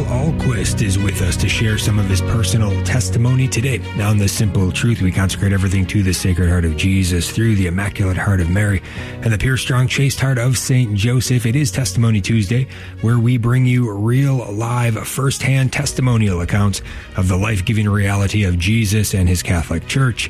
Dale Ahlquist is with us to share some of his personal testimony today. Now, in the simple truth, we consecrate everything to the Sacred Heart of Jesus through the Immaculate Heart of Mary and the pure, strong, chaste heart of Saint Joseph. It is Testimony Tuesday, where we bring you real, live, first-hand testimonial accounts of the life-giving reality of Jesus and his Catholic Church.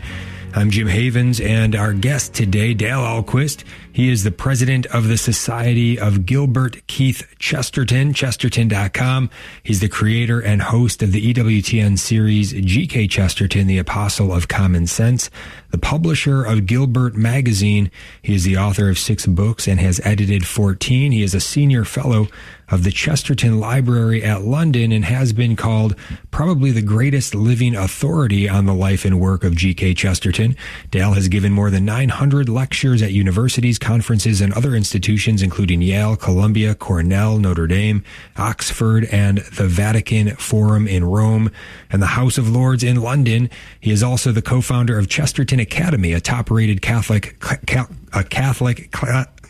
I'm Jim Havens, and our guest today, Dale Ahlquist. He is the president of the Society of Gilbert Keith Chesterton, Chesterton.com. He's the creator and host of the EWTN series G.K. Chesterton, the Apostle of Common Sense, the publisher of Gilbert Magazine. He is the author of 6 books and has edited 14. He is a senior fellow of the Chesterton Library at London and has been called probably the greatest living authority on the life and work of G.K. Chesterton. Dale has given more than 900 lectures at universities, conferences, and other institutions, including Yale, Columbia, Cornell, Notre Dame, Oxford, and the Vatican Forum in Rome, and the House of Lords in London. He is also the co-founder of Chesterton Academy, a top-rated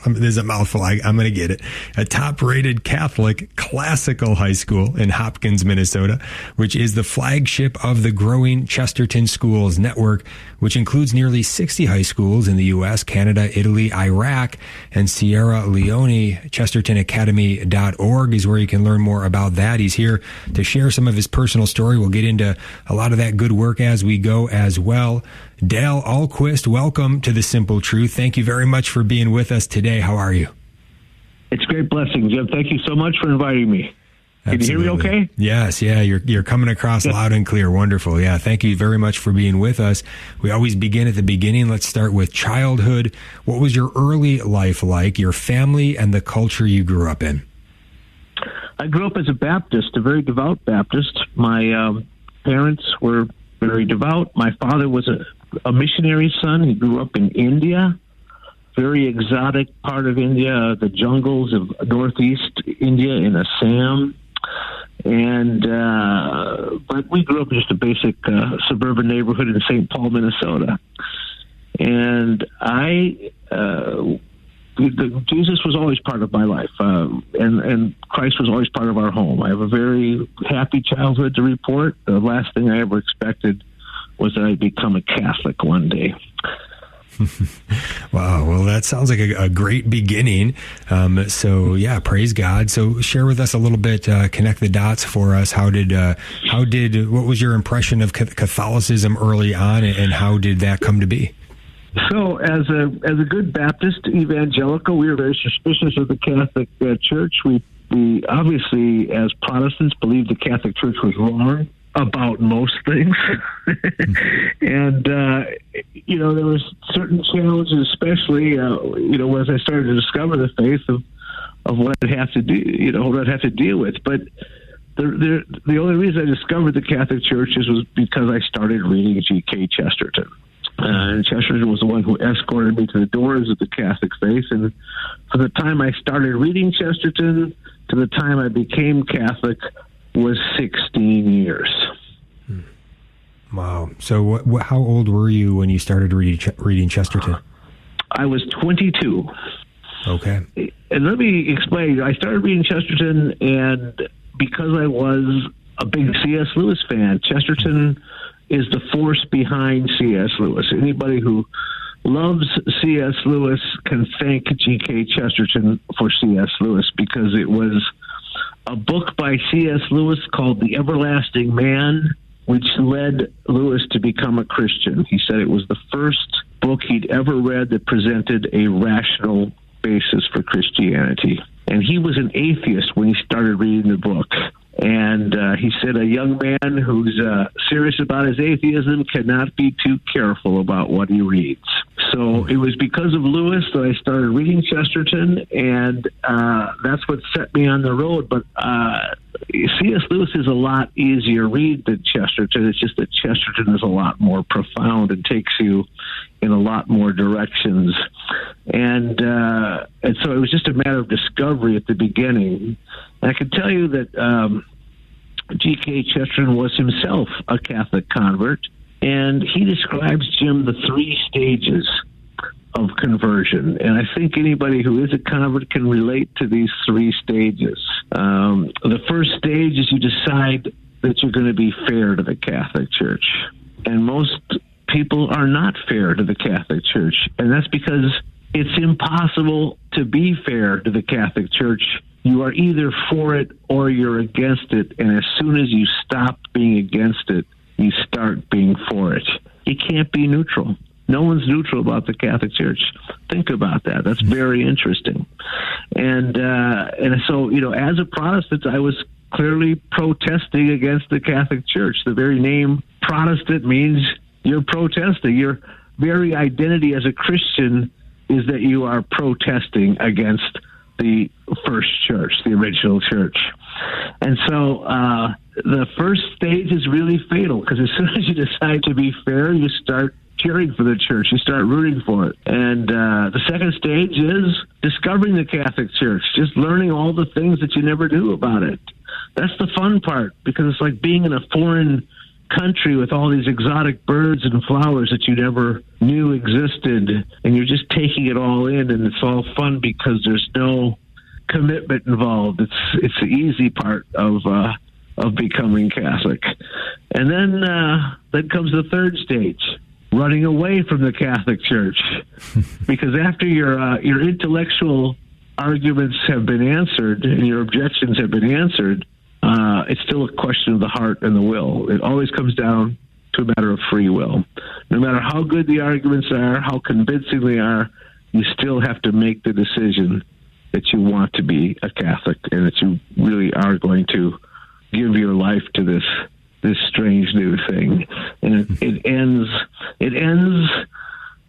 there's a mouthful. I'm going to get it. A top-rated Catholic classical high school in Hopkins, Minnesota, which is the flagship of the growing Chesterton Schools network, which includes nearly 60 high schools in the U.S., Canada, Italy, Iraq, and Sierra Leone. ChestertonAcademy.org is where you can learn more about that. He's here to share some of his personal story. We'll get into a lot of that good work as we go as well. Dale Ahlquist, welcome to The Simple Truth. Thank you very much for being with us today. How are you? It's a great blessing, Jim. Thank you so much for inviting me. Can you hear me okay? Yes, yeah, you're coming across loud and clear. Wonderful. Yeah, thank you very much for being with us. We always begin at the beginning. Let's start with childhood. What was your early life like, your family, and the culture you grew up in? I grew up as a Baptist, a very devout Baptist. My parents were very devout. My father was a missionary son. He grew up in India, very exotic part of India, the jungles of northeast India in Assam. And but we grew up in just a basic suburban neighborhood in St. Paul, Minnesota. And Jesus was always part of my life, and Christ was always part of our home. I have a very happy childhood to report. The last thing I ever expected was that I'd become a Catholic one day. Wow. Well, that sounds like a great beginning. So yeah, praise God. So share with us a little bit, connect the dots for us. What was your impression of Catholicism early on, and how did that come to be? So as a good Baptist evangelical, we were very suspicious of the Catholic Church. We obviously, as Protestants, believed the Catholic Church was wrong about most things. And, there was certain challenges, especially, as I started to discover the faith of what I'd have to do, what I'd have to deal with. But the only reason I discovered the Catholic Church was because I started reading G.K. Chesterton. And Chesterton was the one who escorted me to the doors of the Catholic faith. And from the time I started reading Chesterton to the time I became Catholic was 16 years. Wow. So how old were you when you started reading Chesterton? I was 22. Okay. And let me explain. I started reading Chesterton, and because I was a big C.S. Lewis fan, Chesterton is the force behind C.S. Lewis. Anybody who loves C.S. Lewis can thank G.K. Chesterton for C.S. Lewis, because it was a book by C.S. Lewis called The Everlasting Man, which led Lewis to become a Christian. He said it was the first book he'd ever read that presented a rational basis for Christianity. And he was an atheist when he started reading the book. And he said a young man who's serious about his atheism cannot be too careful about what he reads. So it was because of Lewis that I started reading Chesterton, and that's what set me on the road. But C.S. Lewis is a lot easier read than Chesterton. It's just that Chesterton is a lot more profound and takes you in a lot more directions. And so it was just a matter of discovery at the beginning. And I can tell you that G.K. Chesterton was himself a Catholic convert, and he describes, Jim, the 3 stages of conversion. And I think anybody who is a convert can relate to these three stages. The first stage is you decide that you're going to be fair to the Catholic Church. And most people are not fair to the Catholic Church. And that's because it's impossible to be fair to the Catholic Church. You are either for it or you're against it. And as soon as you stop being against it, you start being for it. You can't be neutral. No one's neutral about the Catholic Church. Think about that. That's very interesting. And so, as a Protestant, I was clearly protesting against the Catholic Church. The very name Protestant means you're protesting. Your very identity as a Christian is that you are protesting against the first church, the original church. And so the first stage is really fatal, because as soon as you decide to be fair, you start cheering for the church. You start rooting for it. And the second stage is discovering the Catholic Church, just learning all the things that you never knew about it. That's the fun part, because it's like being in a foreign country with all these exotic birds and flowers that you never knew existed, and you're just taking it all in, and it's all fun because there's no commitment involved. It's the easy part of becoming Catholic. And then comes the third stage, running away from the Catholic Church, because after your intellectual arguments have been answered and your objections have been answered, it's still a question of the heart and the will. It always comes down to a matter of free will. No matter how good the arguments are, how convincing they are, you still have to make the decision that you want to be a Catholic and that you really are going to give your life to this strange new thing. And it ends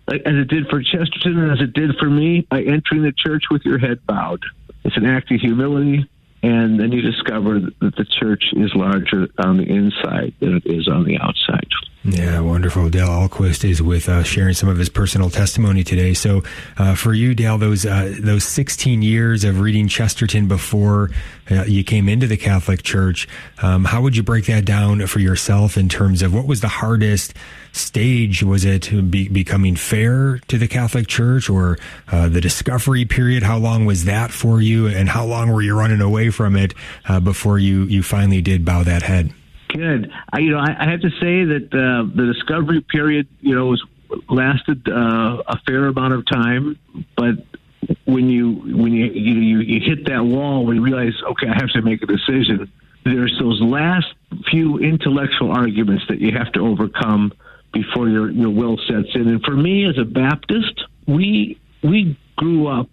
as it did for Chesterton and as it did for me, by entering the church with your head bowed. It's an act of humility. And then you discover that the church is larger on the inside than it is on the outside. Yeah, wonderful. Dale Ahlquist is with us, sharing some of his personal testimony today. So for you, Dale, those 16 years of reading Chesterton before you came into the Catholic Church, how would you break that down for yourself in terms of what was the hardest stage? Was it becoming fair to the Catholic Church, or the discovery period? How long was that for you, and how long were you running away from it before you finally did bow that head? Good. I have to say that the discovery period, lasted a fair amount of time, but when you hit that wall, when you realize, okay, I have to make a decision, there's those last few intellectual arguments that you have to overcome before your will sets in. And for me, as a Baptist, we grew up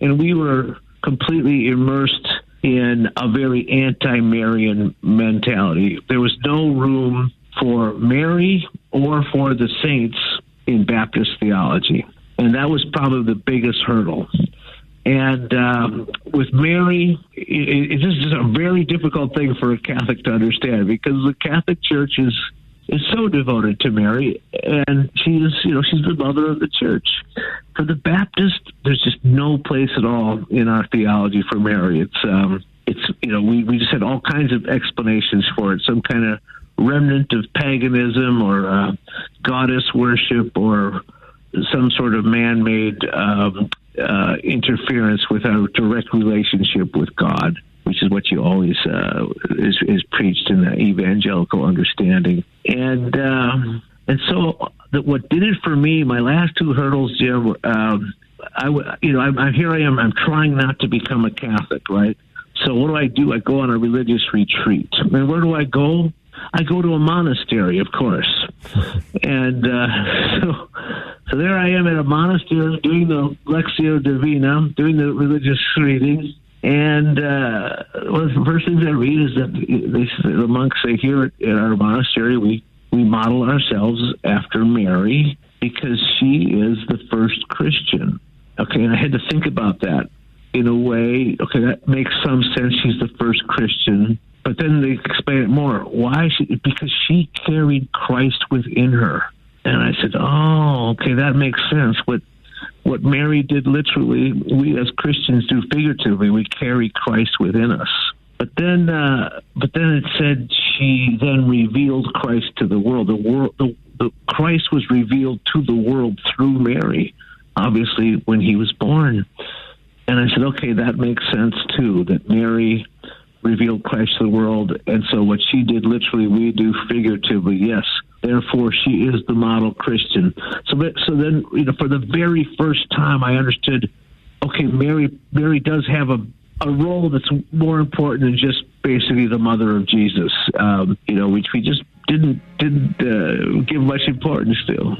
and we were completely immersed in a very anti-Marian mentality. There was no room for Mary or for the saints in Baptist theology. And that was probably the biggest hurdle. And with Mary, it's just a very difficult thing for a Catholic to understand, because the Catholic Church is so devoted to Mary, and she's the mother of the church. For the Baptist, there's just no place at all in our theology for Mary. We just had all kinds of explanations for it, some kind of remnant of paganism or goddess worship or some sort of man-made interference with our direct relationship with God, which is what you always is preached in the evangelical understanding. And so what did it for me, my last two hurdles, Jim, I'm here I am, I'm trying not to become a Catholic, right? So what do? I go on a religious retreat. And where do I go? I go to a monastery, of course. And so there I am at a monastery doing the Lectio Divina, doing the religious reading. And one of the first things I read is that the monks say, here at our monastery, we model ourselves after Mary because she is the first Christian. Okay, and I had to think about that in a way. Okay, that makes some sense. She's the first Christian. But then they explain it more. Why? Because she carried Christ within her. And I said, oh, okay, that makes sense. What Mary did literally, we as Christians do figuratively. We carry Christ within us. But then it said she then revealed Christ to the world. The Christ was revealed to the world through Mary. obviously, when he was born. And I said, okay, that makes sense, too, that Mary revealed Christ to the world. And so what she did literally, we do figuratively, yes. Therefore, she is the model Christian. So then, for the very first time, I understood, okay, Mary does have a role that's more important than just basically the mother of Jesus, which we just didn't give much importance to.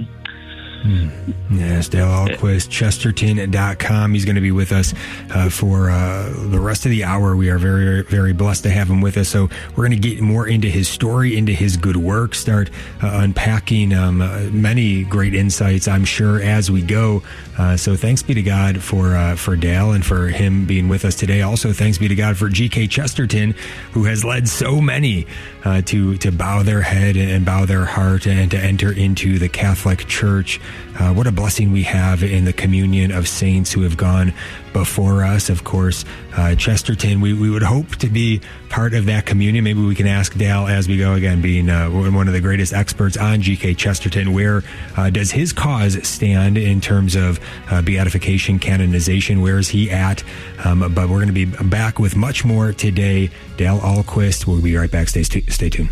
Yes, Dale Ahlquist, Chesterton.com. He's going to be with us for the rest of the hour. We are very, very blessed to have him with us. So we're going to get more into his story, into his good work, start unpacking many great insights, I'm sure, as we go. So thanks be to God for Dale and for him being with us today. Also, thanks be to God for G.K. Chesterton, who has led so many to bow their head and bow their heart and to enter into the Catholic Church. What a blessing we have in the communion of saints who have gone before us. Of course, Chesterton, we would hope to be part of that communion. Maybe we can ask Dale as we go, again, being one of the greatest experts on G.K. Chesterton, where does his cause stand in terms of beatification, canonization? Where is he at? But we're going to be back with much more today. Dale Ahlquist, we'll be right back. Stay tuned.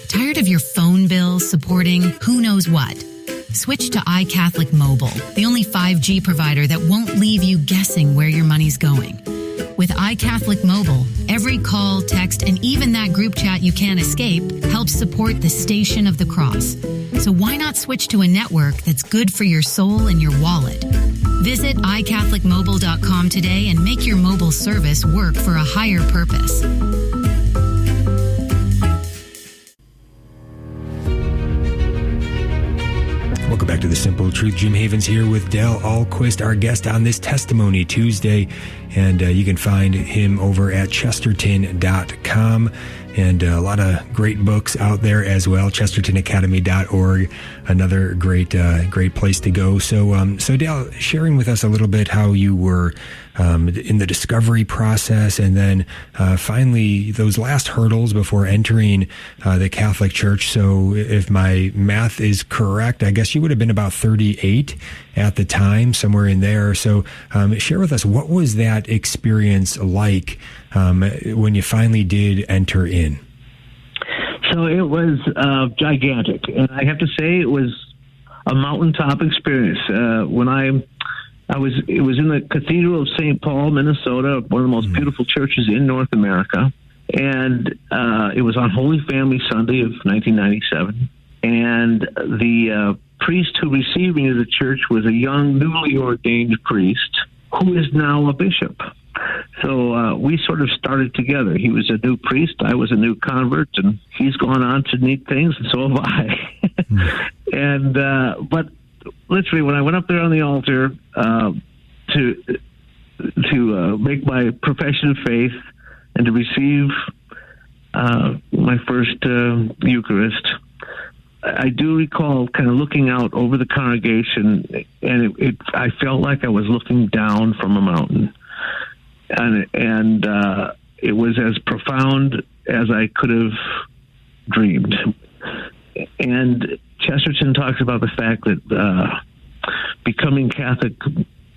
Tired of your phone bill supporting who knows what? Switch to iCatholic Mobile, the only 5G provider that won't leave you guessing where your money's going. With iCatholic Mobile, every call, text, and even that group chat you can't escape helps support the Station of the Cross. So why not switch to a network that's good for your soul and your wallet? Visit iCatholicMobile.com today and make your mobile service work for a higher purpose. Welcome back to The Simple Truth. Jim Havens here with Dale Ahlquist, our guest on this Testimony Tuesday. And you can find him over at Chesterton.com. And a lot of great books out there as well. ChestertonAcademy.org, another great place to go. So Dale, sharing with us a little bit how you were in the discovery process, and then finally those last hurdles before entering the Catholic Church. So if my math is correct, I guess you would have been about 38 at the time, somewhere in there. So share with us, what was that experience like when you finally did enter in? So it was gigantic, and I have to say it was a mountaintop experience. When it was in the Cathedral of St. Paul, Minnesota, one of the most beautiful churches in North America, and it was on Holy Family Sunday of 1997, and the priest who received me to the church was a young, newly ordained priest who is now a bishop. So we sort of started together. He was a new priest, I was a new convert, and he's gone on to neat things, and so have I. And but literally, when I went up there on the altar to make my profession of faith and to receive my first Eucharist, I do recall kind of looking out over the congregation, and I felt like I was looking down from a mountain. And it was as profound as I could have dreamed. And Chesterton talks about the fact that becoming Catholic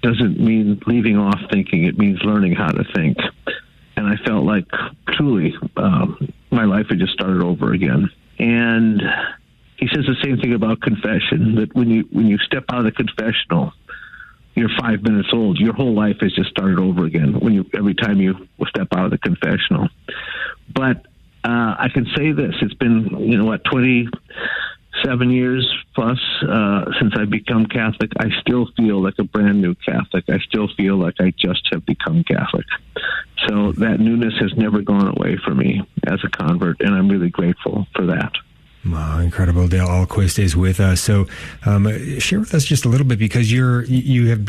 doesn't mean leaving off thinking. It means learning how to think. And I felt like truly my life had just started over again. And he says the same thing about confession, that when you step out of the confessional, you're 5 minutes old. Your whole life has just started over again every time you step out of the confessional. But I can say this: it's been 27 years plus since I've become Catholic. I still feel like a brand new Catholic. I still feel like I just have become Catholic. So that newness has never gone away for me as a convert, and I'm really grateful for that. Wow, incredible. Dale Ahlquist is with us. So share with us just a little bit, because you have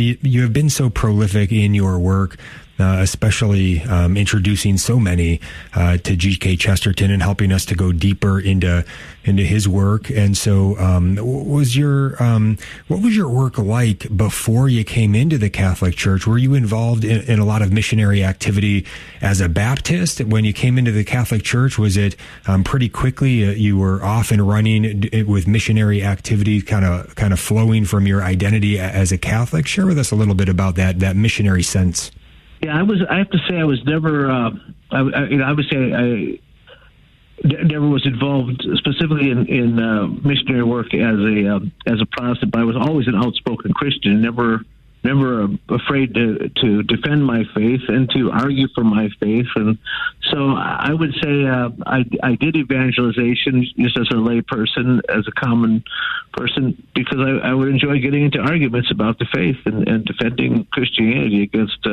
been so prolific in your work especially introducing so many to G.K. Chesterton and helping us to go deeper into his work. And so, what was your work like before you came into the Catholic Church? Were you involved in a lot of missionary activity as a Baptist? When you came into the Catholic Church, was it pretty quickly you were off and running with missionary activity kind of flowing from your identity as a Catholic? Share with us a little bit about that missionary sense. Yeah, I have to say I was never. I would say I never was involved specifically in missionary work as a Protestant, but I was always an outspoken Christian. Never afraid to defend my faith and to argue for my faith. And so I would say I did evangelization just as a lay person, as a common person, because I would enjoy getting into arguments about the faith and defending Christianity against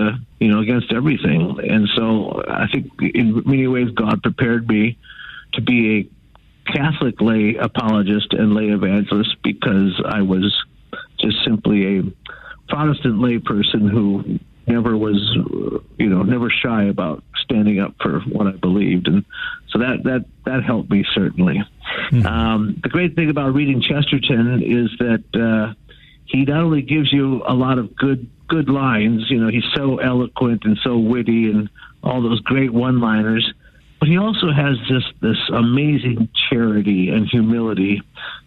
everything. And so I think in many ways God prepared me to be a Catholic lay apologist and lay evangelist, because I was just simply a Protestant lay person who never was, never shy about standing up for what I believed. And so that helped me, certainly. Mm-hmm. The great thing about reading Chesterton is that he not only gives you a lot of good lines, he's so eloquent and so witty and all those great one-liners, but he also has this amazing charity and humility,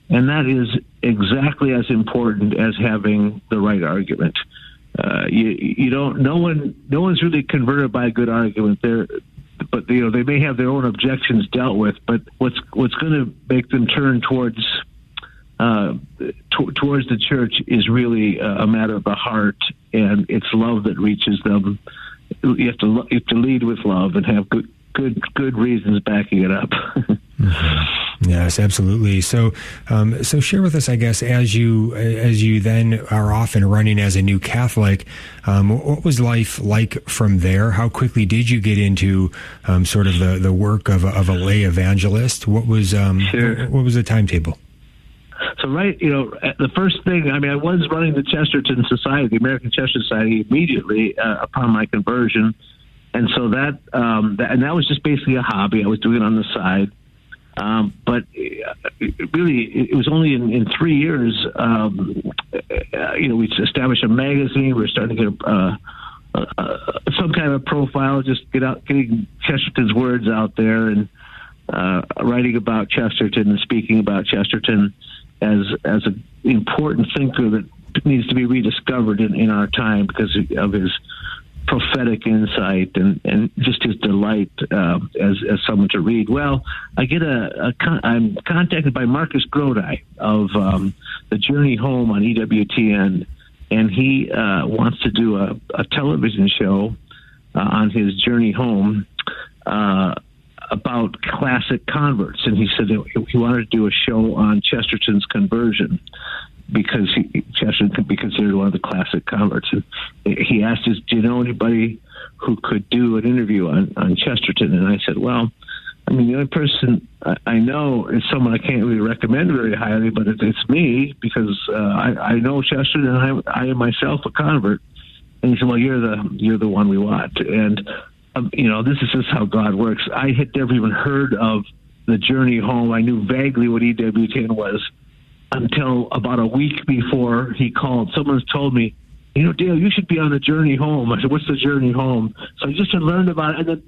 and that is exactly as important as having the right argument. No one's really converted by a good argument there, but they may have their own objections dealt with. But what's going to make them turn towards the church is really a matter of the heart, and it's love that reaches them. You have to lead with love and have good reasons backing it up. Mm-hmm. Yes, absolutely. So share with us, I guess, as you then are off and running as a new Catholic, what was life like from there? How quickly did you get into sort of the work of a lay evangelist? What was what was the timetable? So the first thing, I was running the Chesterton Society, the American Chesterton Society, immediately upon my conversion. And so that was just basically a hobby. I was doing it on the side. But it was only in 3 years, we established a magazine. We were starting to get some kind of profile, just getting Chesterton's words out there and writing about Chesterton and speaking about Chesterton as an important thinker that needs to be rediscovered in our time because of his prophetic insight and just his delight as someone to read. Well, I'm contacted by Marcus Grodi of the Journey Home on EWTN, and he wants to do a television show on his Journey Home about classic converts, and he said he wanted to do a show on Chesterton's conversion, because Chesterton could be considered one of the classic converts. And he asked us, do you know anybody who could do an interview on Chesterton? And I said, well, the only person I know is someone I can't really recommend very highly, but it's me, because I know Chesterton and I am myself a convert. And he said, well, you're the one we want. And, this is just how God works. I had never even heard of the Journey Home. I knew vaguely what EWTN was until about a week before he called. Someone told me, Dale, you should be on the Journey Home. I said, what's the Journey Home? So I just had learned about it. And then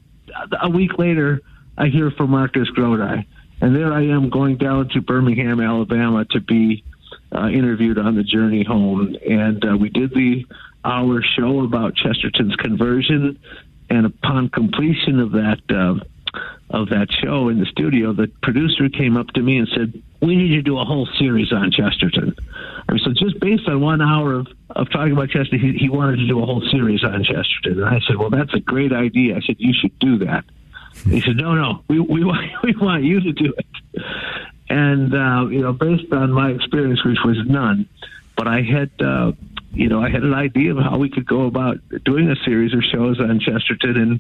a week later, I hear from Marcus Grodi. And there I am going down to Birmingham, Alabama to be interviewed on the Journey Home. And we did the hour show about Chesterton's conversion. And upon completion of that show in the studio, the producer came up to me and said, we need to do a whole series on Chesterton. So just based on 1 hour of talking about Chesterton, he wanted to do a whole series on Chesterton. And I said, well, that's a great idea. I said, you should do that. He said, no, we want you to do it. And, based on my experience, which was none, but I had an idea of how we could go about doing a series of shows on Chesterton, and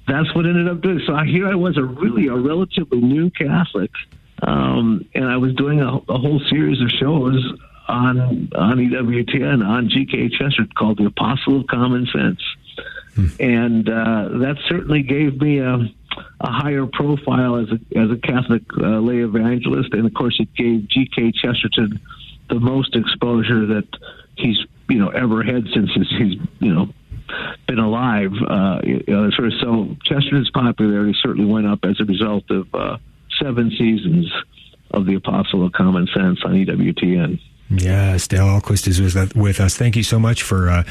that's what ended up doing. So here I was, a relatively new Catholic, and I was doing a whole series of shows on EWTN, on G.K. Chesterton, called The Apostle of Common Sense. And that certainly gave me a higher profile as a Catholic lay evangelist. And of course, it gave G.K. Chesterton the most exposure that he's ever had since he's been alive. So Chesterton's popularity certainly went up as a result of 7 seasons of the Apostle of Common Sense on EWTN. Yes, Dale Ahlquist is with us. Thank you so much for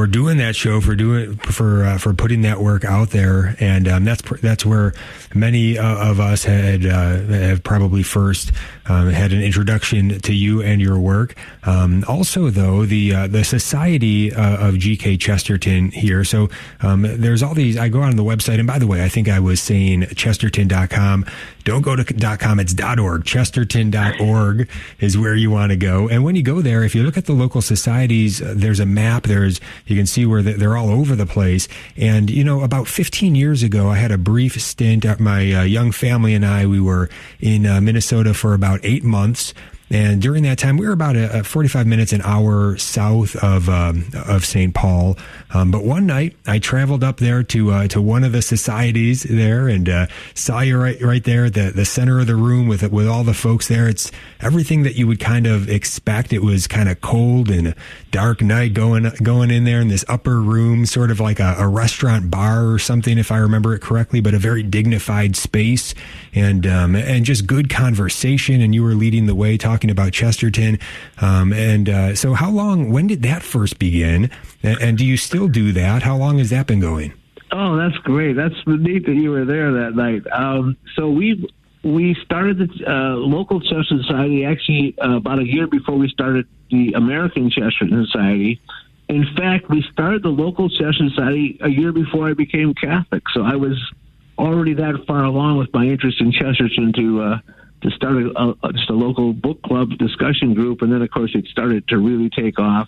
doing that show, for putting that work out there, and that's where many of us have probably first had an introduction to you and your work. Also, though, the Society of G.K. Chesterton here. So there's all these. I go on the website, and by the way, I think I was saying Chesterton.com. Don't go to .com, it's .org. Chesterton.org is where you want to go. And when you go there, if you look at the local societies, there's a map. You can see where they're all over the place. And, about 15 years ago, I had a brief stint. My young family and I, we were in Minnesota for about 8 months. And during that time, we were about 45 minutes, an hour south of St. Paul. But one night, I traveled up there to one of the societies there, and saw you right there at the center of the room with all the folks there. It's everything that you would kind of expect. It was kind of cold and a dark night going in there in this upper room, sort of like a restaurant bar or something, if I remember it correctly, but a very dignified space and just good conversation. And you were leading the way, talking about Chesterton. So when did that first begin? And do you still do that? How long has that been going? Oh, that's great. That's neat that you were there that night. So we started the local Chesterton Society actually about a year before we started the American Chesterton Society. In fact, we started the local Chesterton Society a year before I became Catholic. So I was already that far along with my interest in Chesterton to start just a local book club discussion group. And then, of course, it started to really take off,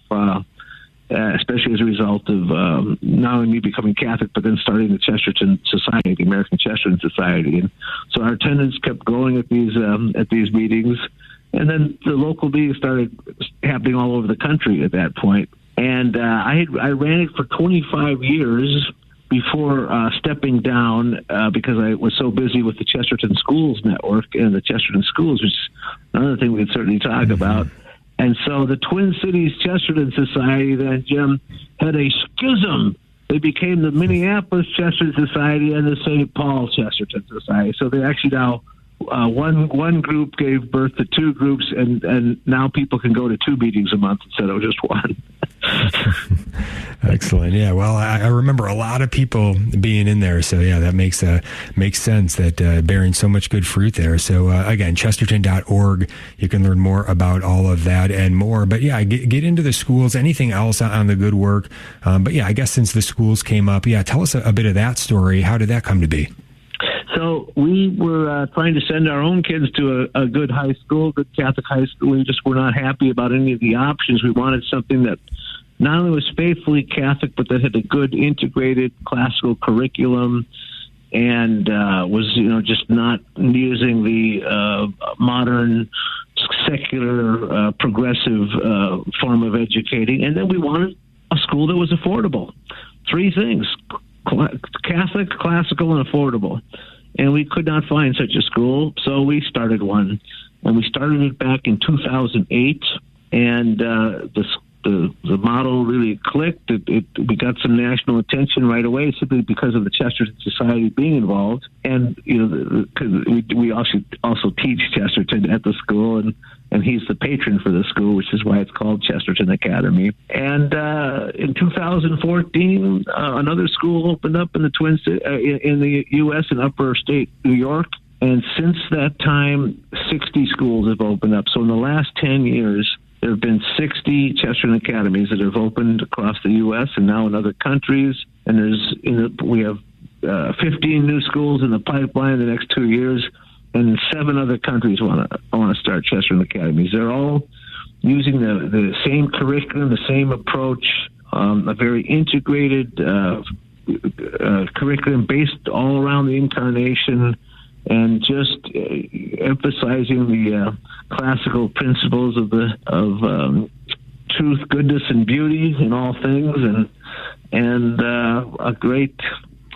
especially as a result of not only me becoming Catholic, but then starting the Chesterton Society, the American Chesterton Society. And so our attendance kept growing at these meetings. And then the local meetings started happening all over the country at that point. And I ran it for 25 years before stepping down because I was so busy with the Chesterton Schools Network and the Chesterton Schools, which is another thing we could certainly talk about. And so the Twin Cities Chesterton Society then, Jim, had a schism. They became the Minneapolis Chesterton Society and the St. Paul Chesterton Society. So they actually now one group gave birth to 2 groups, and now people can go to 2 meetings a month instead of just 1. Excellent. Yeah. Well, I remember a lot of people being in there. So yeah, that makes sense that bearing so much good fruit there. So again, Chesterton.org, you can learn more about all of that and more. But yeah, get into the schools, anything else on the good work. But yeah, I guess since the schools came up, tell us a bit of that story. How did that come to be? So we were trying to send our own kids to a good high school, good Catholic high school. We just were not happy about any of the options. We wanted something that not only was faithfully Catholic, but that had a good integrated classical curriculum and was, just not using the modern secular progressive form of educating. And then we wanted a school that was affordable. 3 things: Catholic, classical, and affordable. And we could not find such a school, so we started one. And we started it back in 2008, and the model really clicked. We got some national attention right away simply because of the Chesterton Society being involved. And, because we also teach Chesterton at the school, and he's the patron for the school, which is why it's called Chesterton Academy. And in 2014, another school opened up in the U.S. in upper state New York. And since that time, 60 schools have opened up. So in the last 10 years, there have been 60 Chesterton Academies that have opened across the U.S. and now in other countries. And we have 15 new schools in the pipeline in the next 2 years. And 7 other countries want to start Chesterton Academies. They're all using the same curriculum, the same approach, a very integrated curriculum based all around the Incarnation, and just emphasizing the classical principles of truth, goodness, and beauty in all things, and a great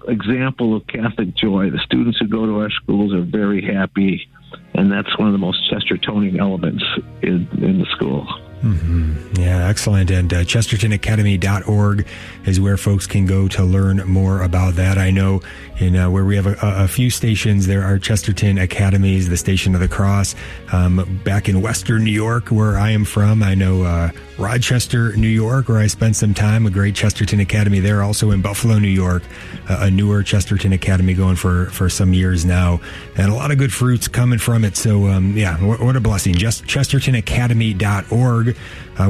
example of Catholic joy. The students who go to our schools are very happy, and that's one of the most Chestertonian elements in the school. Mm-hmm. Yeah, excellent. And ChestertonAcademy.org is where folks can go to learn more about that. I know in where we have a few stations, there are Chesterton Academies, the Station of the Cross. Back in Western New York, where I am from, I know Rochester, New York, where I spent some time, a great Chesterton Academy there. Also in Buffalo, New York, a newer Chesterton Academy going for some years now, and a lot of good fruits coming from it. So, what a blessing. Just ChestertonAcademy.org.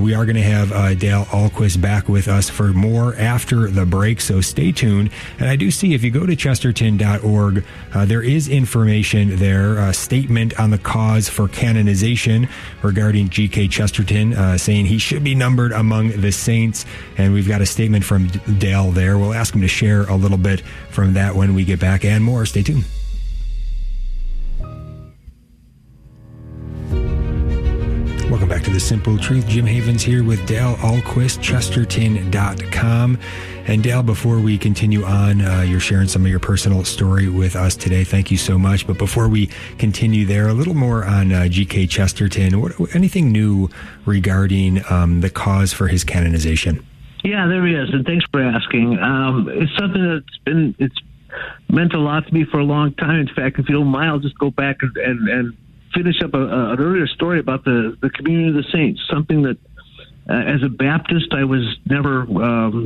We are going to have Dale Ahlquist back with us for more after the break, so stay tuned. And I do see if you go to Chesterton.org, there is information there, a statement on the cause for canonization regarding G.K. Chesterton, saying he should be numbered among the saints. And we've got a statement from Dale there. We'll ask him to share a little bit from that when we get back, and more. Stay tuned. Welcome back to The Simple Truth. Jim Havens here with Dale Ahlquist, Chesterton.com. And Dale, before we continue on, you're sharing some of your personal story with us today. Thank you so much. But before we continue there, a little more on G.K. Chesterton. Anything new regarding the cause for his canonization? Yeah, there is, and thanks for asking. It's something it's meant a lot to me for a long time. In fact, if you don't mind, I'll just go back and finish up an earlier story about the communion of the saints, something that as a Baptist I was never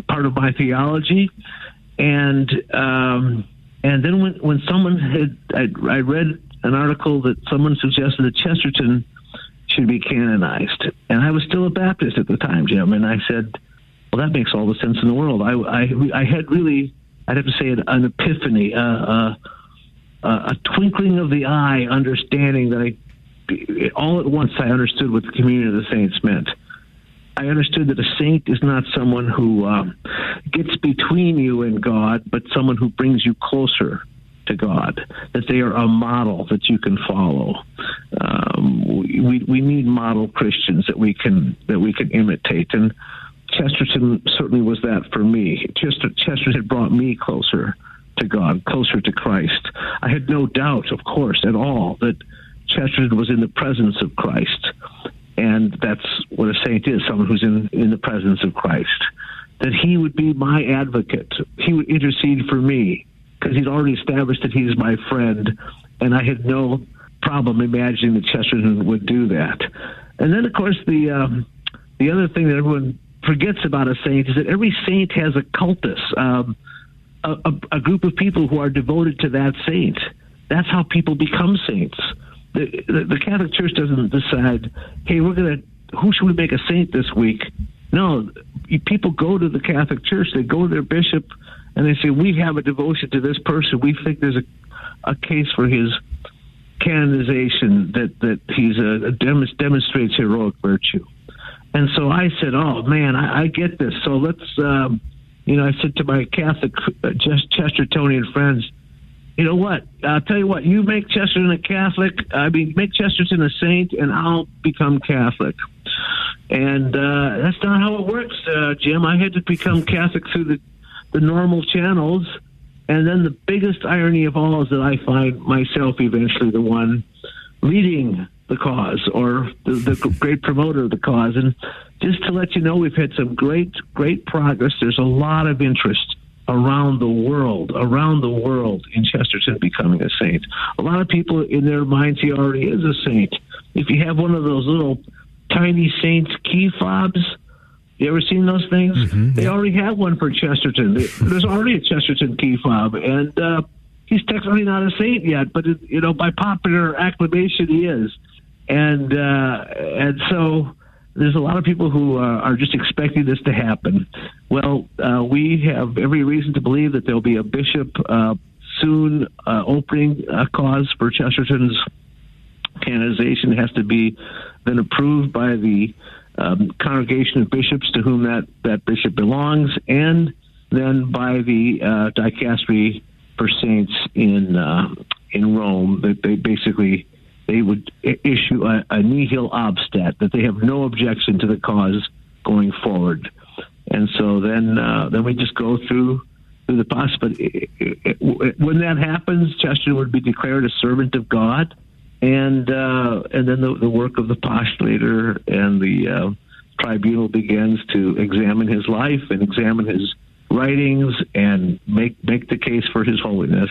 part of my theology, and then when someone I read an article that someone suggested that Chesterton should be canonized, and I was still a Baptist at the time, Jim, and I said, well, that makes all the sense in the world. I had really, I'd have to say, an epiphany, a twinkling of the eye, understanding that all at once I understood what the communion of the saints meant. I understood that a saint is not someone who gets between you and God, but someone who brings you closer to God, that they are a model that you can follow. We need model Christians that we can imitate, and Chesterton certainly was that for me. Chesterton had brought me closer to God, closer to Christ. I had no doubt, of course, at all, that Chesterton was in the presence of Christ. And that's what a saint is, someone who's in the presence of Christ. That he would be my advocate. He would intercede for me because he'd already established that he's my friend. And I had no problem imagining that Chesterton would do that. And then, of course, the other thing that everyone forgets about a saint is that every saint has a cultus, a group of people who are devoted to that saint. That's how people become saints. The Catholic Church doesn't decide, hey, who should we make a saint this week? No, people go to the Catholic Church, they go to their bishop, and they say, we have a devotion to this person. We think there's a case for his canonization, that he's demonstrates heroic virtue. And so I said, oh, man, I get this. So let's, I said to my Catholic Chestertonian friends, you know what? I'll tell you what, you make Chesterton a Catholic, make Chesterton a saint, and I'll become Catholic. And that's not how it works, Jim. I had to become Catholic through the normal channels. And then the biggest irony of all is that I find myself eventually the one leading the cause, or the great promoter of the cause. And just to let you know, we've had some great progress. There's a lot of interest around the world in Chesterton becoming a saint. A lot of people in their minds, he already is a saint. If you have one of those little tiny saint key fobs, you ever seen those things? Mm-hmm, they already have one for Chesterton. There's already a Chesterton key fob, and he's technically not a saint yet, but by popular acclamation, he is. And so there's a lot of people who are just expecting this to happen. Well, we have every reason to believe that there'll be a bishop soon opening a cause for Chesterton's canonization. It has to be then approved by the congregation of bishops to whom that bishop belongs, and then by the dicastery for saints in Rome. That they would issue a nihil obstat, that they have no objection to the cause going forward. And so then we just go through the process. But when that happens, Chesterton would be declared a servant of God, and then the work of the postulator and the tribunal begins to examine his life and examine his writings and make the case for his holiness.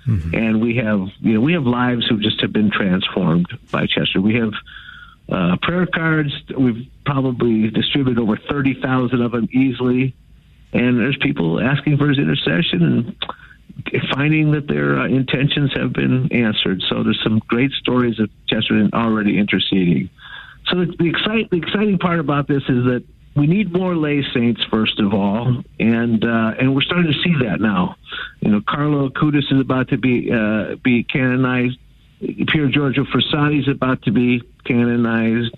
Mm-hmm. And we have lives who just have been transformed by Chester. We have prayer cards. We've probably distributed over 30,000 of them easily. And there's people asking for his intercession and finding that their intentions have been answered. So there's some great stories of Chesterton already interceding. So the exciting part about this is that we need more lay saints, first of all, and we're starting to see that now. Carlo Acutis is about to be canonized. Pier Giorgio Frassati is about to be canonized.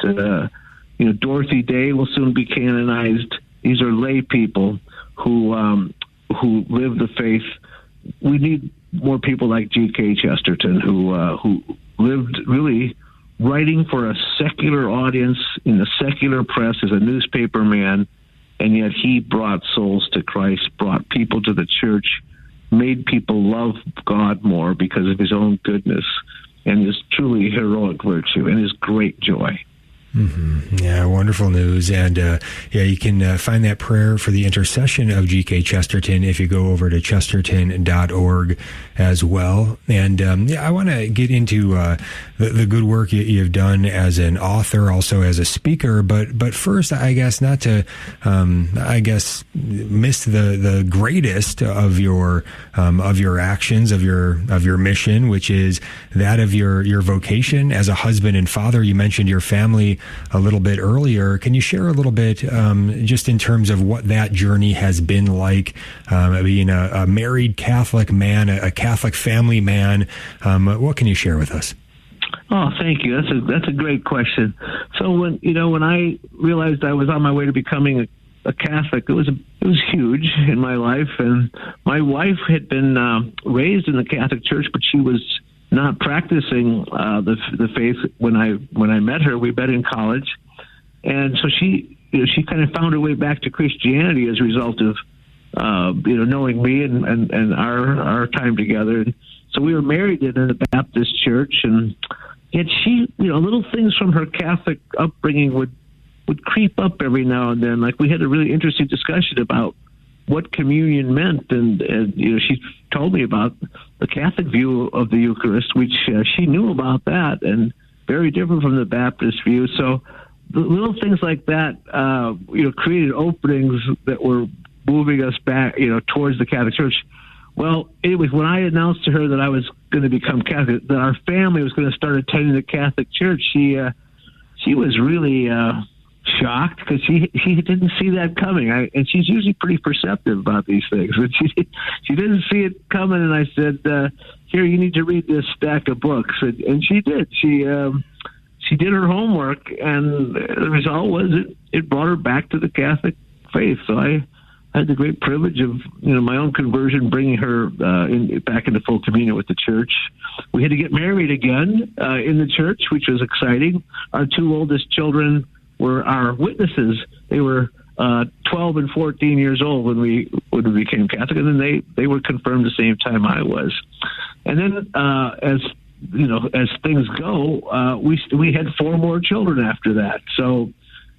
Dorothy Day will soon be canonized. These are lay people who live the faith. We need more people like G.K. Chesterton who lived really writing for a secular audience in the secular press as a newspaper man, and yet he brought souls to Christ, brought people to the church, made people love God more because of his own goodness and his truly heroic virtue and his great joy. Mm-hmm. Yeah, wonderful news. And you can find that prayer for the intercession of G.K. Chesterton if you go over to chesterton.org as well. And I want to get into the good work you've done as an author, also as a speaker. But first, I guess not to miss the greatest of your actions, of your mission, which is that of your vocation as a husband and father. You mentioned your family a little bit earlier. Can you share a little bit just in terms of what that journey has been like, being a married Catholic man, a Catholic family man? What can you share with us? Oh, thank you. That's a great question. So when I realized I was on my way to becoming a Catholic, it was huge in my life. And my wife had been raised in the Catholic Church, but she was not practicing the faith when I met her. We met in college, and so she kind of found her way back to Christianity as a result of knowing me and our time together. And so we were married in a Baptist church, and yet she little things from her Catholic upbringing would creep up every now and then. Like we had a really interesting discussion about what communion meant, and she told me about the Catholic view of the Eucharist, which she knew about that, and very different from the Baptist view. So the little things like that, created openings that were moving us back, towards the Catholic Church. Well, anyways, when I announced to her that I was going to become Catholic, that our family was going to start attending the Catholic Church, she was really shocked because she didn't see that coming. And she's usually pretty perceptive about these things, but she didn't see it coming. And I said, "Here, you need to read this stack of books," and she did. She did her homework, and the result was it brought her back to the Catholic faith. So I had the great privilege of my own conversion, bringing her back into full communion with the church. We had to get married again in the church, which was exciting. Our two oldest children were our witnesses. They were 12 and 14 years old when we became Catholic, and then they were confirmed the same time I was. And then as things go, we had 4 more children after that. So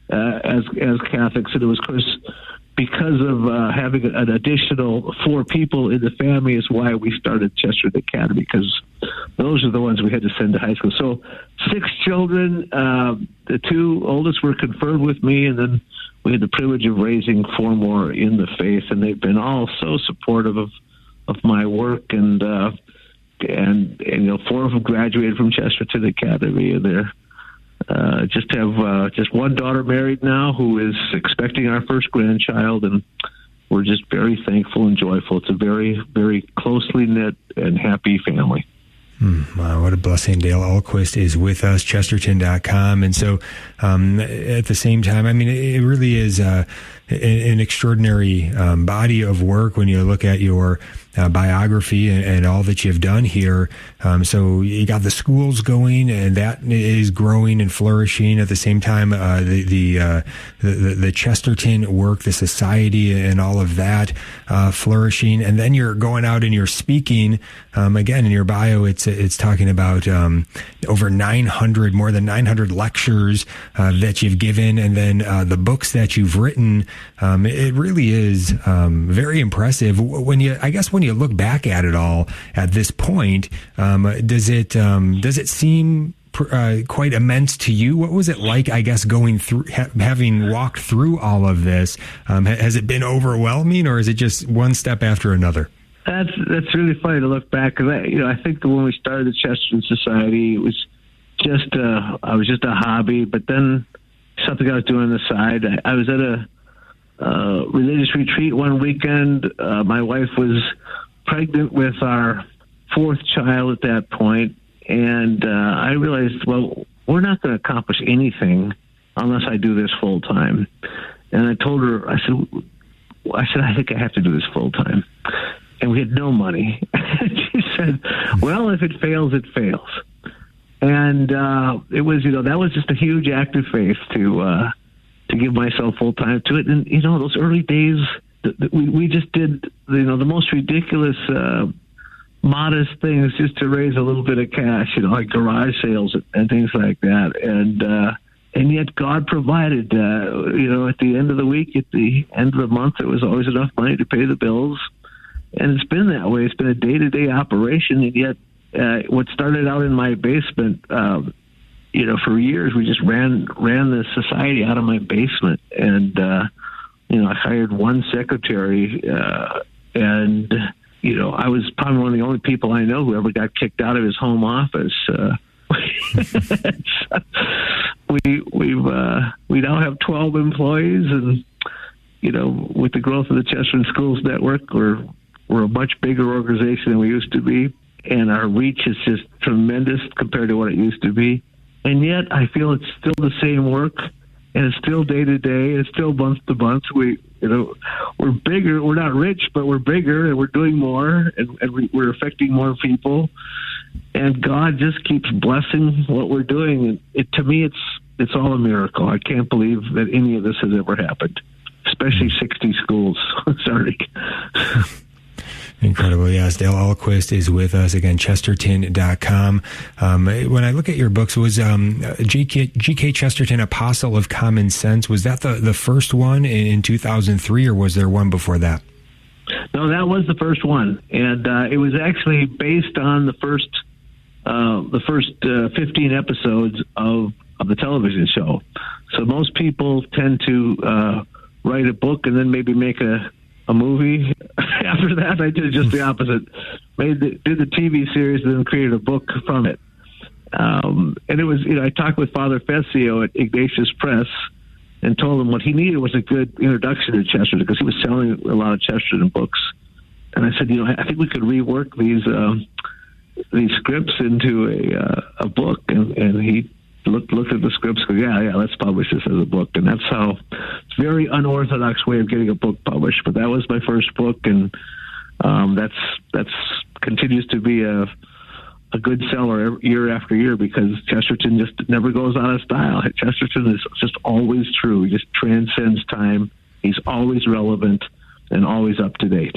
as Catholics, and it was, of course, because of having an additional 4 people in the family is why we started Chesterton Academy, because those are the ones we had to send to high school. So 6 children, the 2 oldest were confirmed with me, and then we had the privilege of raising 4 more in the faith, and they've been all so supportive of my work, and 4 of them graduated from Chesterton Academy, and they're just one daughter married now who is expecting our first grandchild, and we're just very thankful and joyful. It's a very, very closely knit and happy family. Wow, what a blessing. Dale Ahlquist is with us, Chesterton.com. And so at the same time, I mean, it really is an extraordinary body of work when you look at your biography and all that you've done here. So you got the schools going, and that is growing and flourishing. At the same time, the Chesterton work, the society, and all of that flourishing. And then you're going out and you're speaking. Again, in your bio, it's talking about over more than 900 lectures that you've given, and then the books that you've written. It really is very impressive. When you look back at it all at this point, does it seem quite immense to you? What was it like, I guess, going through, having walked through all of this? Has it been overwhelming, or is it just one step after another? That's really funny to look back, because I think that when we started the Chesterton Society, it was just a hobby, but then something I was doing on the side. I was at a religious retreat one weekend. My wife was pregnant with our fourth child at that point, and I realized, well, we're not going to accomplish anything unless I do this full time. And I told her, I said, I think I have to do this full time. And we had no money. She said, well, if it fails, it fails. And it was, that was just a huge act of faith to give myself full time to it. And those early days, we just did the most ridiculous, modest things just to raise a little bit of cash, like garage sales and things like that. And yet God provided. At the end of the week, at the end of the month, there was always enough money to pay the bills. And it's been that way. It's been a day-to-day operation, and yet what started out in my basement, for years, we just ran the society out of my basement. And, I hired one secretary, and, I was probably one of the only people I know who ever got kicked out of his home office. We now have 12 employees, and, with the growth of the Chesterton Schools Network, we're a much bigger organization than we used to be, and our reach is just tremendous compared to what it used to be. And yet, I feel it's still the same work, and it's still day to day, and it's still month to month. We're bigger. We're not rich, but we're bigger, and we're doing more, and we're affecting more people. And God just keeps blessing what we're doing. And to me, it's all a miracle. I can't believe that any of this has ever happened, especially 60 schools starting. Incredible. Yes, Dale Ahlquist is with us again, Chesterton.com. When I look at your books, was G.K. Chesterton, Apostle of Common Sense, was that the first one in 2003, or was there one before that? No, that was the first one, and it was actually based on the first 15 episodes of the television show. So most people tend to write a book and then maybe make a movie. After that, I did just the opposite. Did the TV series and then created a book from it. And it was, I talked with Father Fessio at Ignatius Press and told him what he needed was a good introduction to Chesterton, because he was selling a lot of Chesterton books. And I said, I think we could rework these scripts into a book. And he looked at the scripts and goes, yeah, let's publish this as a book. And that's how, it's a very unorthodox way of getting a book published. But that was my first book, and that's continues to be a good seller year after year, because Chesterton just never goes out of style. Chesterton is just always true. He just transcends time. He's always relevant and always up to date.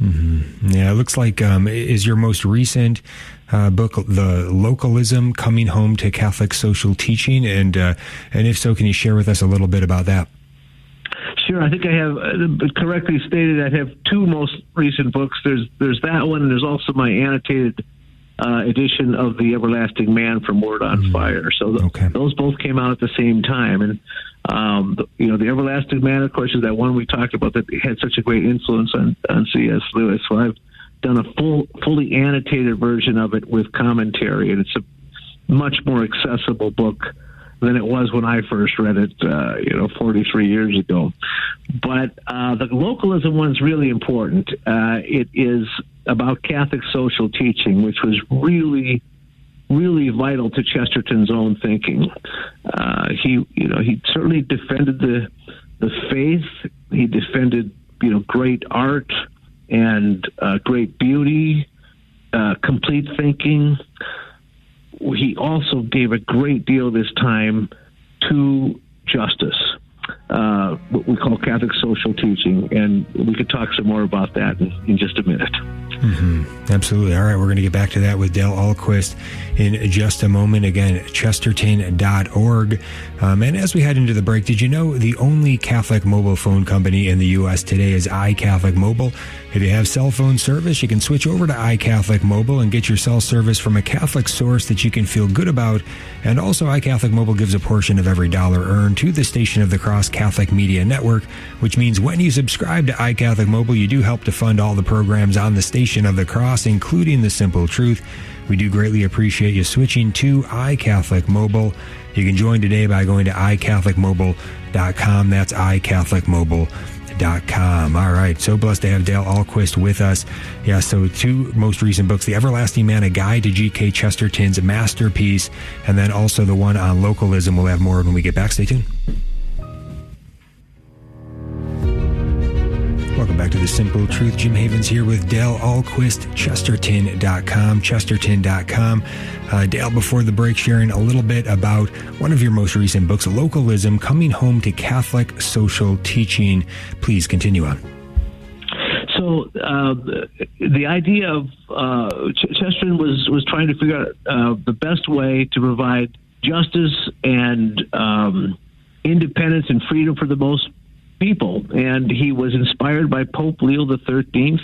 Mm-hmm. Yeah, it looks like is your most recent book, The Localism, Coming Home to Catholic Social Teaching, and if so, can you share with us a little bit about that? Sure. I think I have correctly stated. I have two most recent books. There's that one, and there's also my annotated edition of The Everlasting Man from Word on Fire. So those both came out at the same time. And, The Everlasting Man, of course, is that one we talked about that had such a great influence on C.S. Lewis. So I've done a fully annotated version of it with commentary, and it's a much more accessible book than it was when I first read it, 43 years ago. But the localism one's really important. It is about Catholic social teaching, which was really, really vital to Chesterton's own thinking. He certainly defended the faith. He defended, great art and great beauty, complete thinking. He also gave a great deal of his time to justice, what we call Catholic social teaching, and we could talk some more about that in just a minute. Mm-hmm. Absolutely. All right, we're going to get back to that with Dale Ahlquist in just a moment. Again, chesterton.org. And as we head into the break, did you know the only Catholic mobile phone company in the U.S. today is iCatholic Mobile? If you have cell phone service, you can switch over to iCatholic Mobile and get your cell service from a Catholic source that you can feel good about. And also, iCatholic Mobile gives a portion of every dollar earned to the Station of the Cross Catholic Media Network, which means when you subscribe to iCatholic Mobile, you do help to fund all the programs on the Station of the Cross, including The Simple Truth. We do greatly appreciate you switching to iCatholic Mobile. You can join today by going to iCatholicMobile.com. That's iCatholicMobile.com. All right, so blessed to have Dale Ahlquist with us. Yeah, so two most recent books, The Everlasting Man, A Guide to G.K. Chesterton's masterpiece, and then also the one on localism. We'll have more when we get back. Stay tuned. Welcome back to The Simple Truth. Jim Havens here with Dale Ahlquist, Chesterton.com, Chesterton.com. Dale, before the break, sharing a little bit about one of your most recent books, Localism, Coming Home to Catholic Social Teaching. Please continue on. So the idea of Chesterton was trying to figure out the best way to provide justice and independence and freedom for the most people, and he was inspired by Pope Leo XIII,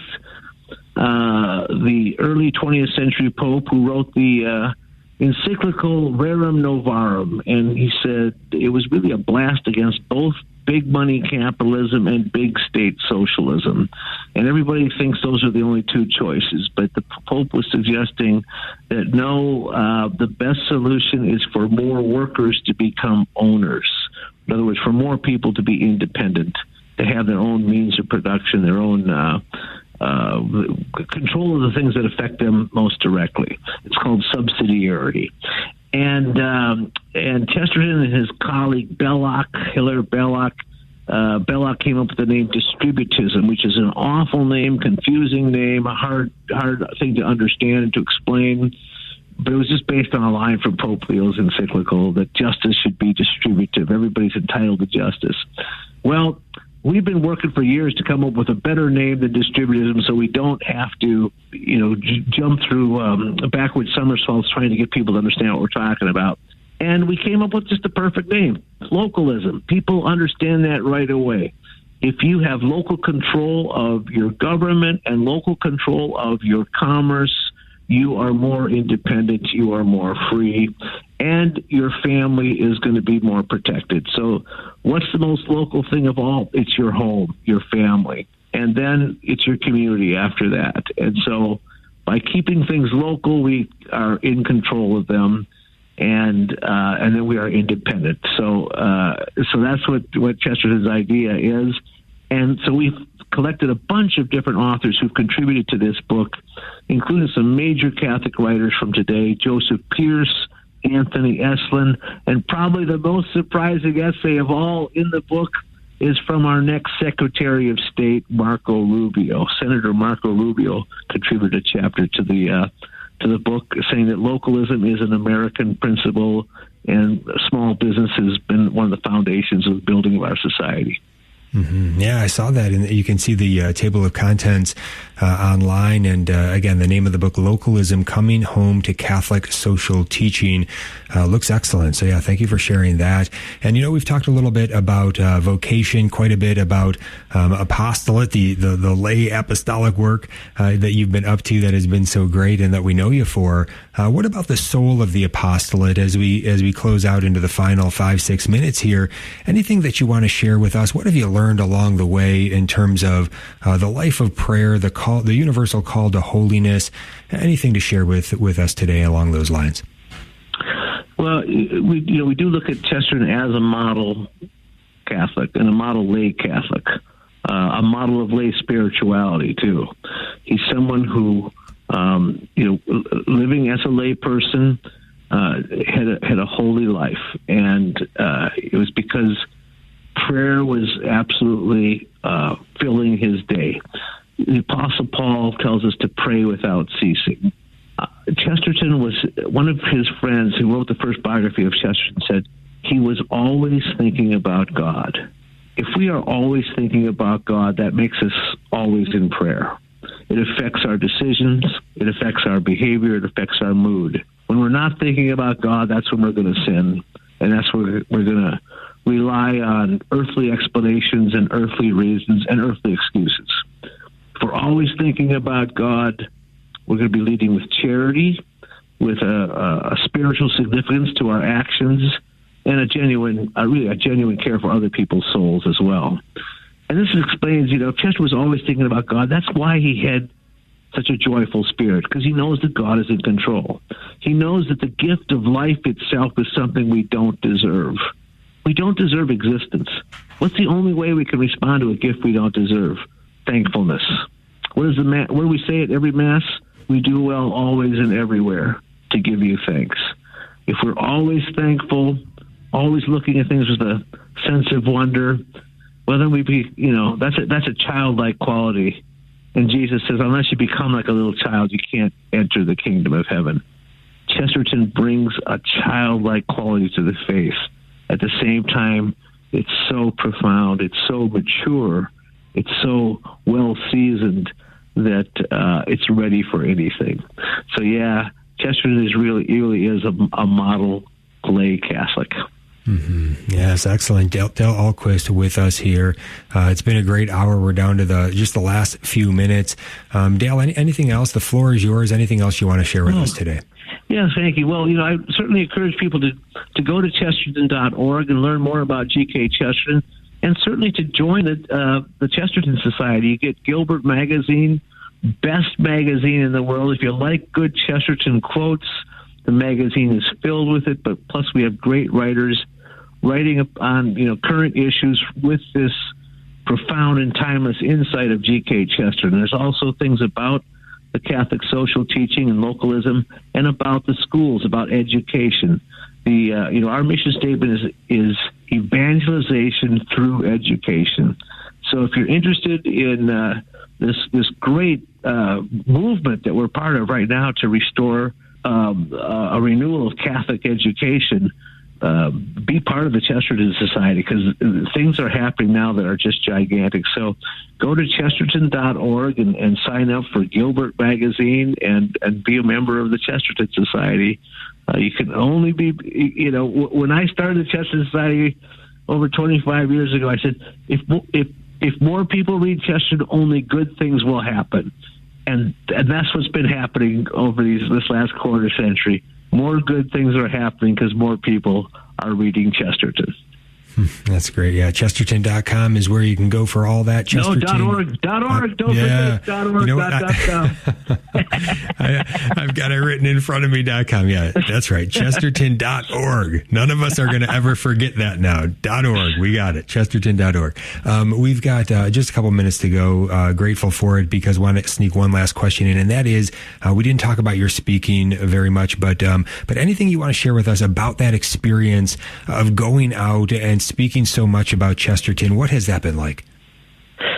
the early 20th century Pope who wrote the encyclical Rerum Novarum, and he said it was really a blast against both big money capitalism and big state socialism. And everybody thinks those are the only two choices, but the Pope was suggesting that no, the best solution is for more workers to become owners. In other words, for more people to be independent, to have their own means of production, their own control of the things that affect them most directly. It's called subsidiarity. And Chesterton and his colleague Hilaire Belloc came up with the name distributism, which is an awful name, confusing name, a hard thing to understand and to explain. But it was just based on a line from Pope Leo's encyclical that justice should be distributive. Everybody's entitled to justice. Well, we've been working for years to come up with a better name than distributism, so we don't have to, jump through backward somersaults trying to get people to understand what we're talking about. And we came up with just the perfect name, localism. People understand that right away. If you have local control of your government and local control of your commerce, you are more independent, you are more free, and your family is going to be more protected. So what's the most local thing of all? It's your home, your family, and then it's your community after that. And so by keeping things local, we are in control of them, and then we are independent. So that's what Chesterton's idea is. And so we've collected a bunch of different authors who've contributed to this book, including some major Catholic writers from today, Joseph Pierce, Anthony Eslin, and probably the most surprising essay of all in the book is from our next Secretary of State, Marco Rubio. Senator Marco Rubio contributed a chapter to the book, saying that localism is an American principle and small business has been one of the foundations of the building of our society. Mm-hmm. Yeah, I saw that. And you can see the table of contents online. And again, the name of the book, Localism, Coming Home to Catholic Social Teaching, looks excellent. So yeah, thank you for sharing that. And, we've talked a little bit about vocation, quite a bit about apostolate, the lay apostolic work that you've been up to that has been so great and that we know you for. What about the soul of the apostolate as we close out into the final 5-6 minutes here? Anything that you want to share with us? What have you learned along the way in terms of the life of prayer, the universal call to holiness? Anything to share with us today along those lines? Well, we do look at Chesterton as a model Catholic and a model lay Catholic, a model of lay spirituality too. He's someone who, living as a lay person, had a holy life, and it was because prayer was absolutely filling his day. The Apostle pray without ceasing. Chesterton was one of his friends who wrote the first biography of Chesterton said he was always thinking about God. If we are always thinking about God, that makes us always in prayer. It affects our decisions. It affects our behavior. It affects our mood. When we're not thinking about God, that's when we're going to sin. And that's where we're going to rely on earthly explanations and earthly reasons and earthly excuses. If we're always thinking about God, we're going to be leading with charity, with a spiritual significance to our actions, and a genuine care for other people's souls as well. And this explains, Chesterton was always thinking about God. That's why he had such a joyful spirit, because he knows that God is in control. He knows that the gift of life itself is something we don't deserve. We don't deserve existence. What's the only way we can respond to a gift we don't deserve? Thankfulness. What do we say at every Mass? We do well always and everywhere to give you thanks. If we're always thankful, always looking at things with a sense of wonder, well, then that's a childlike quality. And Jesus says, unless you become like a little child, you can't enter the kingdom of heaven. Chesterton brings a childlike quality to the faith. At the same time, it's so profound, it's so mature, it's so well seasoned that it's ready for anything. So yeah, Chesterton really is a model lay Catholic. Mm-hmm. Yes, excellent. Dale Ahlquist with us here. It's been a great hour. We're down to the last few minutes. Dale, anything else? The floor is yours. Anything else you want to share with us today? Yes, thank you. Well, I certainly encourage people to go to Chesterton.org and learn more about G.K. Chesterton, and certainly to join the Chesterton Society. You get Gilbert Magazine, best magazine in the world. If you like good Chesterton quotes, the magazine is filled with it, but plus we have great writers writing on current issues with this profound and timeless insight of G.K. Chesterton. There's also things about the Catholic social teaching and localism, and about the schools, about education. Our mission statement is evangelization through education. So if you're interested in this great movement that we're part of right now to restore a renewal of Catholic education, be part of the Chesterton Society, because things are happening now that are just gigantic. So go to Chesterton.org and sign up for Gilbert Magazine and be a member of the Chesterton Society. You can only be, when I started the Chesterton Society over 25 years ago, I said, if more people read Chesterton, only good things will happen. And that's what's been happening over this last quarter century. More good things are happening because more people are reading Chesterton. That's great. Yeah, Chesterton.com is where you can go for all that. Chesterton. No, .org. Don't forget .org. I've got it written in front of me, .com. Yeah, that's right. Chesterton.org. None of us are going to ever forget that now. .org. We got it. Chesterton.org. We've got just a couple minutes to go. Grateful for it, because I want to sneak one last question in, and that is, we didn't talk about your speaking very much, but anything you want to share with us about that experience of going out and speaking so much about Chesterton. What has that been like?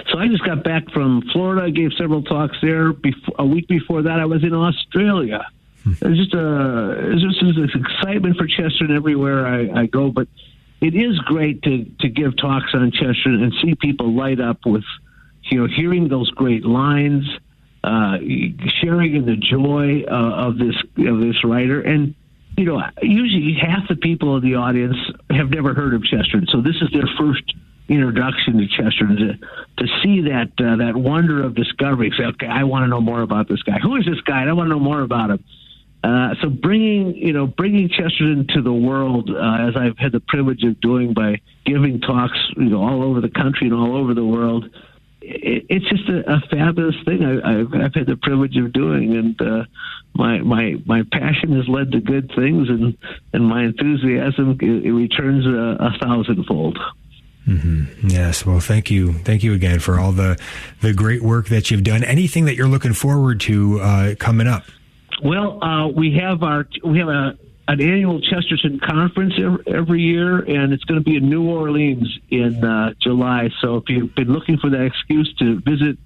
So I just got back from Florida. I gave several talks there. A week before that, I was in Australia. There's just this excitement for Chesterton everywhere I go. But it is great to give talks on Chesterton and see people light up with, hearing those great lines, sharing in the joy of this writer. And usually half the people in the audience have never heard of Chesterton, so this is their first introduction to Chesterton. To see that wonder of discovery, say, okay, I want to know more about this guy. Who is this guy? I want to know more about him. So bringing Chesterton to the world, as I've had the privilege of doing by giving talks, all over the country and all over the world. It's just a fabulous thing I've had the privilege of doing, and my passion has led to good things, and my enthusiasm it returns a thousandfold. Mm-hmm. Yes. Well, thank you again for all the great work that you've done. Anything that you're looking forward to coming up? Well, we have a an annual Chesterton conference every year, and it's going to be in New Orleans in July. So if you've been looking for that excuse to visit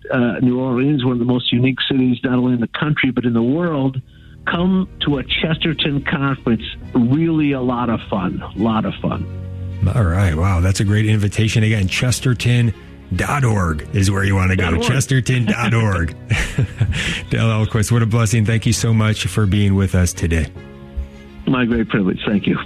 New Orleans, one of the most unique cities not only in the country but in the world, come to a Chesterton conference. Really a lot of fun. All right. Wow, that's a great invitation. Again, Chesterton.org is where you want to go. Chesterton.org. Dale Ahlquist, what a blessing. Thank you so much for being with us today. My great privilege. Thank you.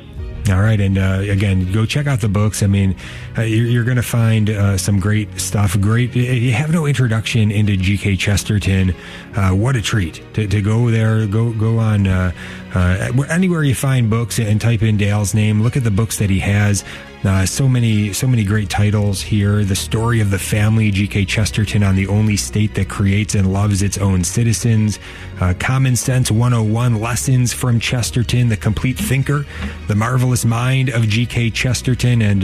All right. And again, go check out the books. I mean, you're going to find some great stuff. You have no introduction into G.K. Chesterton. What a treat to go there. Go on anywhere you find books and type in Dale's name. Look at the books that he has. So many great titles here. The Story of the Family, G.K. Chesterton on the Only State That Creates and Loves Its Own Citizens. Common Sense 101, Lessons from Chesterton, The Complete Thinker, The Marvelous Mind of G.K. Chesterton, and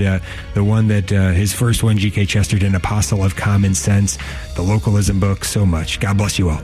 the one that his first one, G.K. Chesterton, Apostle of Common Sense, the Localism book, so much. God bless you all.